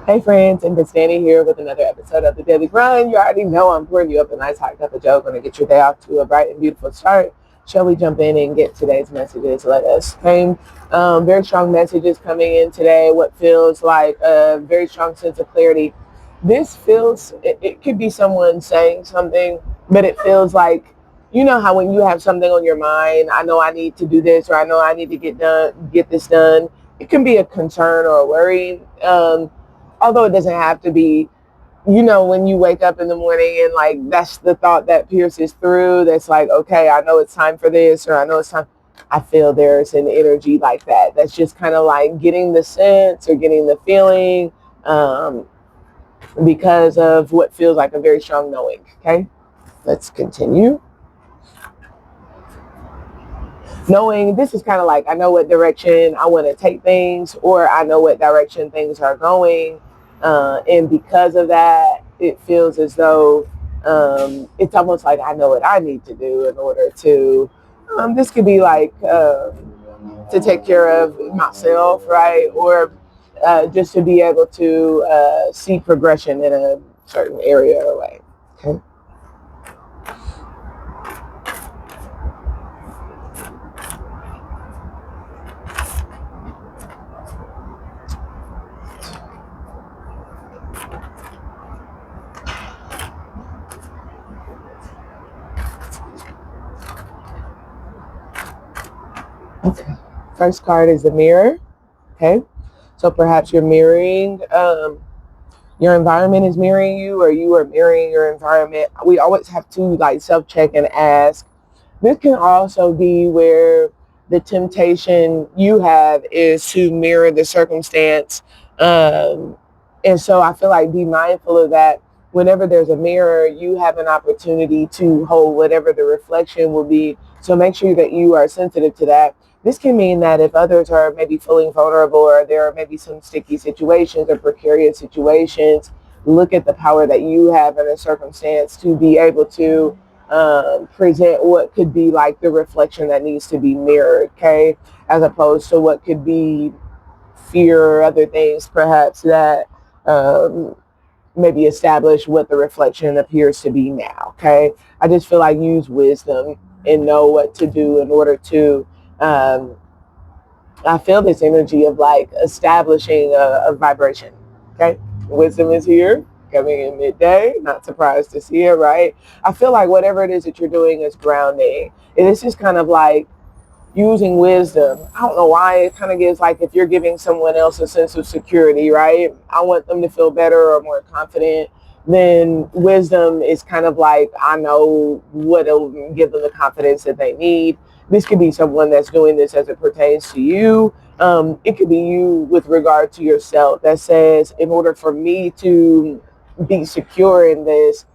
Hey friends, and Christina here with another episode of the Daily Grind. You already know I'm pouring you up a nice hot cup of joe, going to get your day off to a bright and beautiful start. Shall we jump in and get today's messages? Let us. Okay. Very strong messages coming in today. What feels like a very strong sense of clarity. This feels, it could be someone saying something, but it feels like, you know how when you have something on your mind, I know I need to do this, or I know I need to get this done. It can be a concern or a worry. Although it doesn't have to be, when you wake up in the morning and like that's the thought that pierces through, that's like, okay, I know it's time for this, or I know it's time. I feel there's an energy like that. That's just kind of like getting the sense or getting the feeling, because of what feels like a very strong knowing. Okay, let's continue. Knowing this is kind of like I know what direction I want to take things, or I know what direction things are going, and because of that, it feels as though it's almost like I know what I need to do in order to. This could be like to take care of myself, right, or just to be able to see progression in a certain area or way. Okay. Okay. First card is the mirror. Okay. So perhaps you're mirroring, your environment is mirroring you, or you are mirroring your environment. We always have to like self-check and ask. This can also be where the temptation you have is to mirror the circumstance. Um, and so I feel like be mindful of that. Whenever there's a mirror, you have an opportunity to hold whatever the reflection will be. So make sure that you are sensitive to that. This can mean that if others are maybe feeling vulnerable, or there are maybe some sticky situations or precarious situations, look at the power that you have in a circumstance to be able to present what could be like the reflection that needs to be mirrored, okay, as opposed to what could be fear or other things perhaps that um, maybe establish what the reflection appears to be now, okay. I just feel like use wisdom and know what to do in order to um, I feel this energy of like establishing a vibration. Okay. Wisdom is here, coming in midday. Not surprised to see it, right? I feel like whatever it is that you're doing is grounding. And it's just kind of like using wisdom. I don't know why it kind of gives like if you're giving someone else a sense of security, right? I want them to feel better or more confident. Then wisdom is kind of like I know what will give them the confidence that they need. This could be someone that's doing this as it pertains to you. It could be you with regard to yourself that says, in order for me to be secure in this,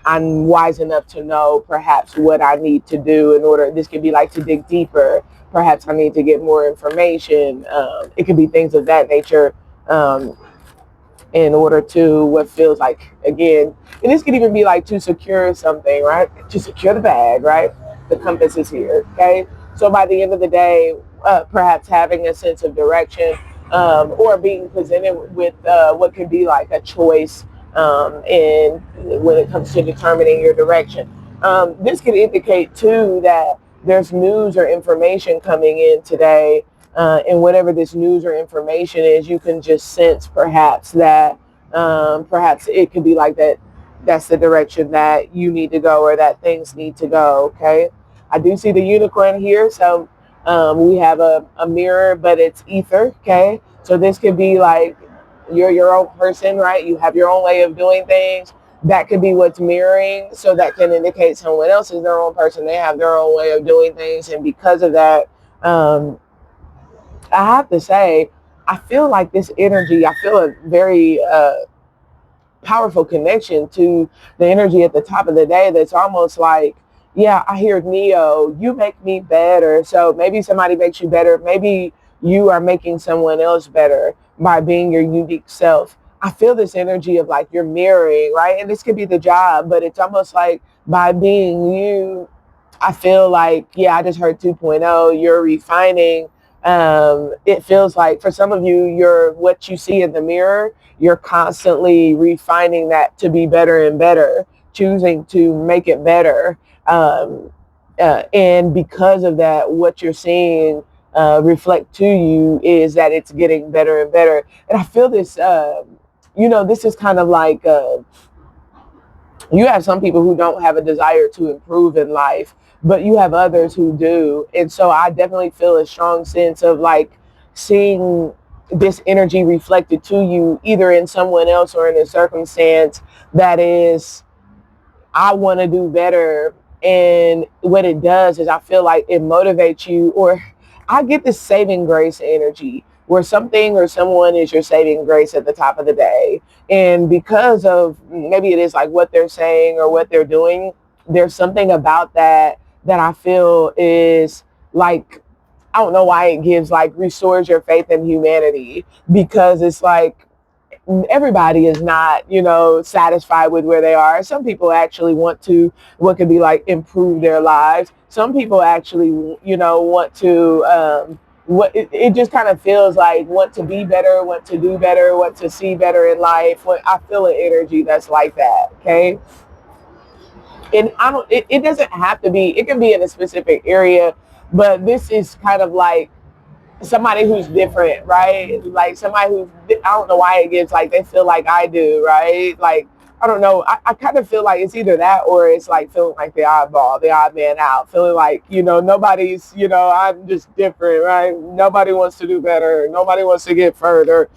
I'm wise enough to know perhaps what I need to do in order. This could be like to dig deeper. Perhaps I need to get more information. It could be things of that nature, in order to what feels like, again, and this could even be like to secure something, right? To secure the bag, right? The compass is here, okay? So by the end of the day, perhaps having a sense of direction, or being presented with what could be like a choice, in when it comes to determining your direction. This could indicate too that there's news or information coming in today, and whatever this news or information is, you can just sense perhaps that, perhaps it could be like that. That's the direction that you need to go, or that things need to go. Okay, I do see the unicorn here, so we have a mirror, but it's ether. Okay, so this could be like you're your own person, right? You have your own way of doing things. That could be what's mirroring, so that can indicate someone else is their own person. They have their own way of doing things, and because of that, um, I have to say, I feel like this energy, I feel a very powerful connection to the energy at the top of the day that's almost like, yeah, I hear Neo, you make me better. So maybe somebody makes you better. Maybe you are making someone else better by being your unique self. I feel this energy of like you're mirroring, right? And this could be the job, but it's almost like by being you, I feel like, yeah, I just heard 2.0, you're refining It feels like for some of you, you're what you see in the mirror, you're constantly refining that to be better and better, choosing to make it better. Um, and because of that, what you're seeing reflect to you is that it's getting better and better. And I feel this, this is kind of like you have some people who don't have a desire to improve in life, but you have others who do. And so I definitely feel a strong sense of like seeing this energy reflected to you either in someone else or in a circumstance that is, I want to do better. And what it does is I feel like it motivates you, or I get this saving grace energy where something or someone is your saving grace at the top of the day. And because of maybe it is like what they're saying or what they're doing, there's something about that I feel is like, I don't know why it gives like restores your faith in humanity, because it's like everybody is not, satisfied with where they are. Some people actually want to, what could be like, improve their lives. Some people actually, want to, it just kind of feels like want to be better, want to do better, want to see better in life. I feel an energy that's like that. Okay. And it doesn't have to be, it can be in a specific area, but this is kind of like somebody who's different, right? Like somebody who's, I don't know why it gives like they feel like I do, right? Like, I don't know. I kind of feel like it's either that or it's like feeling like the oddball, the odd man out, feeling like, nobody's, I'm just different, right? Nobody wants to do better. Nobody wants to get further.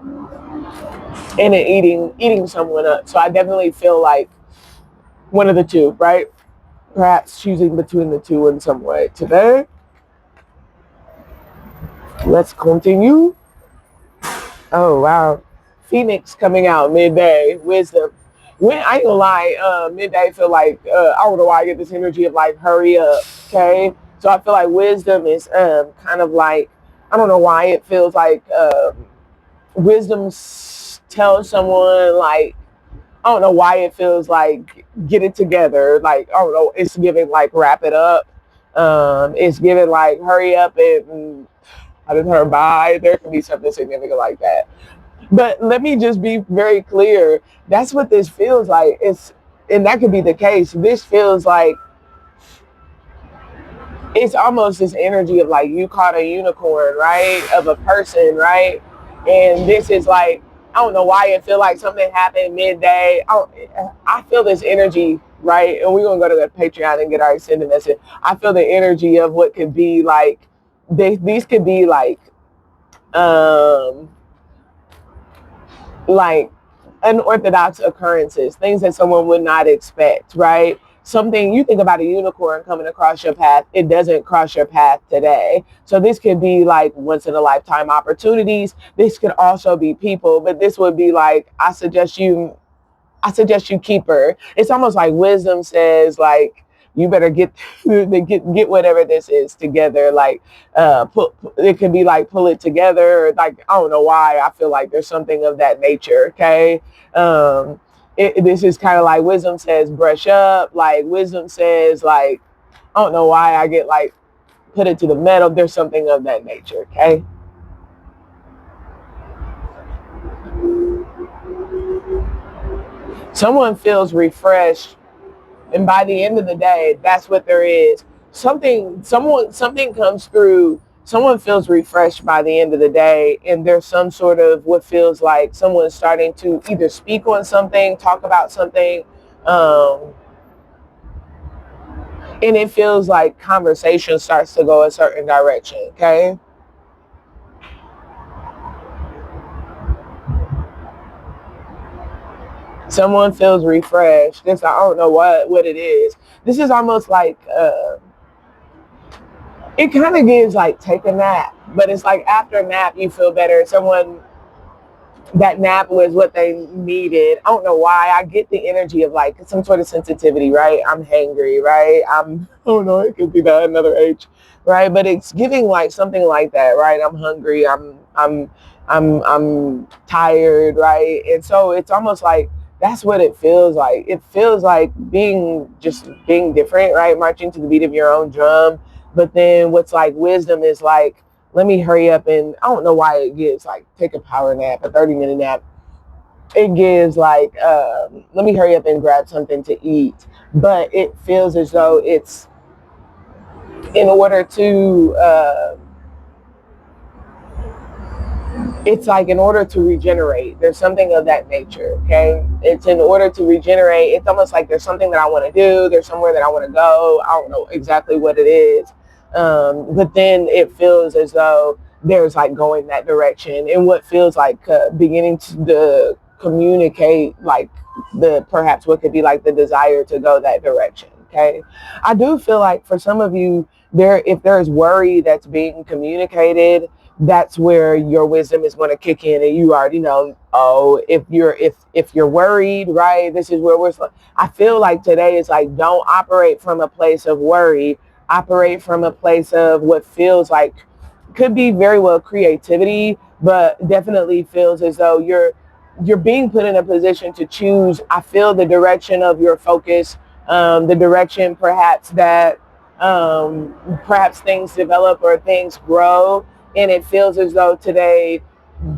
And then eating someone up. So I definitely feel like one of the two, right? Perhaps choosing between the two in some way today. Let's continue. Oh wow, Phoenix coming out midday. Wisdom. When I ain't gonna lie, midday feel like I don't know why I get this energy of like hurry up. Okay, so I feel like wisdom is kind of like, I don't know why it feels like wisdom tells someone like, I don't know why it feels like get it together. Like, I don't know, it's giving like wrap it up. It's giving like hurry up and I didn't hear bye. There can be something significant like that. But let me just be very clear. That's what this feels like. And that could be the case. This feels like it's almost this energy of like you caught a unicorn, right? Of a person, right? And this is like, I don't know why it feel like something happened midday. I feel this energy, right? And we're gonna go to the Patreon and get our extended message. I feel the energy of what could be like. These could be um, like unorthodox occurrences, things that someone would not expect, right? Something you think about a unicorn coming across your path, it doesn't cross your path today. So this could be like once in a lifetime opportunities. This could also be people, but this would be like, I suggest you keep her. It's almost like wisdom says like, you better get whatever this is together. Like it could be like pull it together. Or like, I don't know why I feel like there's something of that nature. Okay. This is kind of like wisdom says brush up. Like wisdom says like, I don't know why I get like put it to the metal. There's something of that nature. Okay. Someone feels refreshed, and by the end of the day, that's what there is. Something comes through. Someone feels refreshed by the end of the day, and there's some sort of what feels like someone's starting to either speak on something, talk about something, um, and it feels like conversation starts to go a certain direction. Okay. Someone feels refreshed. This, I don't know what it is. This is almost like it kind of gives like take a nap, but it's like after a nap you feel better. Someone, that nap was what they needed. I don't know why I get the energy of like some sort of sensitivity, right? I'm hangry, right? Oh no, it could be that another H, right? But it's giving like something like that, right? I'm hungry. I'm tired, right? And so it's almost like that's what it feels like. It feels like being different, right? Marching to the beat of your own drum, But then what's like wisdom is like, let me hurry up, and I don't know why it gives like take a power nap, a 30-minute nap. It gives like, let me hurry up and grab something to eat. But it feels as though it's in order to, it's like in order to regenerate. There's something of that nature, okay? It's in order to regenerate. It's almost like there's something that I want to do. There's somewhere that I want to go. I don't know exactly what it is. But then it feels as though there's like going that direction, and what feels like beginning to communicate like the perhaps what could be like the desire to go that direction, okay? I do feel like for some of you, if there's worry that's being communicated, that's where your wisdom is going to kick in, and you already know, oh, if you're worried, right, this is where I feel like today is like, don't operate from a place of worry. Operate from a place of what feels like could be very well creativity, but definitely feels as though you're being put in a position to choose. I feel the direction of your focus, the direction perhaps that perhaps things develop or things grow. And it feels as though today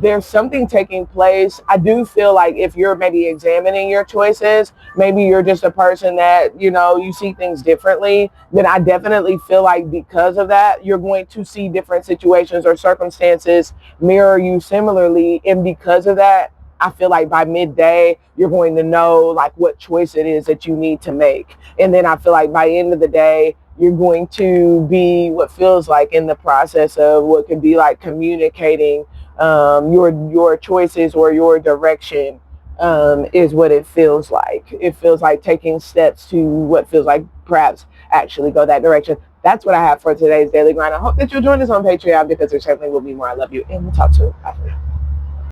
there's something taking place. I do feel like if you're maybe examining your choices, maybe you're just a person that, you see things differently, then I definitely feel like because of that, you're going to see different situations or circumstances mirror you similarly. And because of that, I feel like by midday, you're going to know like what choice it is that you need to make. And then I feel like by the end of the day, you're going to be what feels like in the process of what could be like communicating your choices or your direction, is what it feels like. It feels like taking steps to what feels like perhaps actually go that direction. That's what I have for today's Daily Grind. I hope that you'll join us on Patreon, because there certainly will be more. I love you, and we'll talk soon. Bye for now.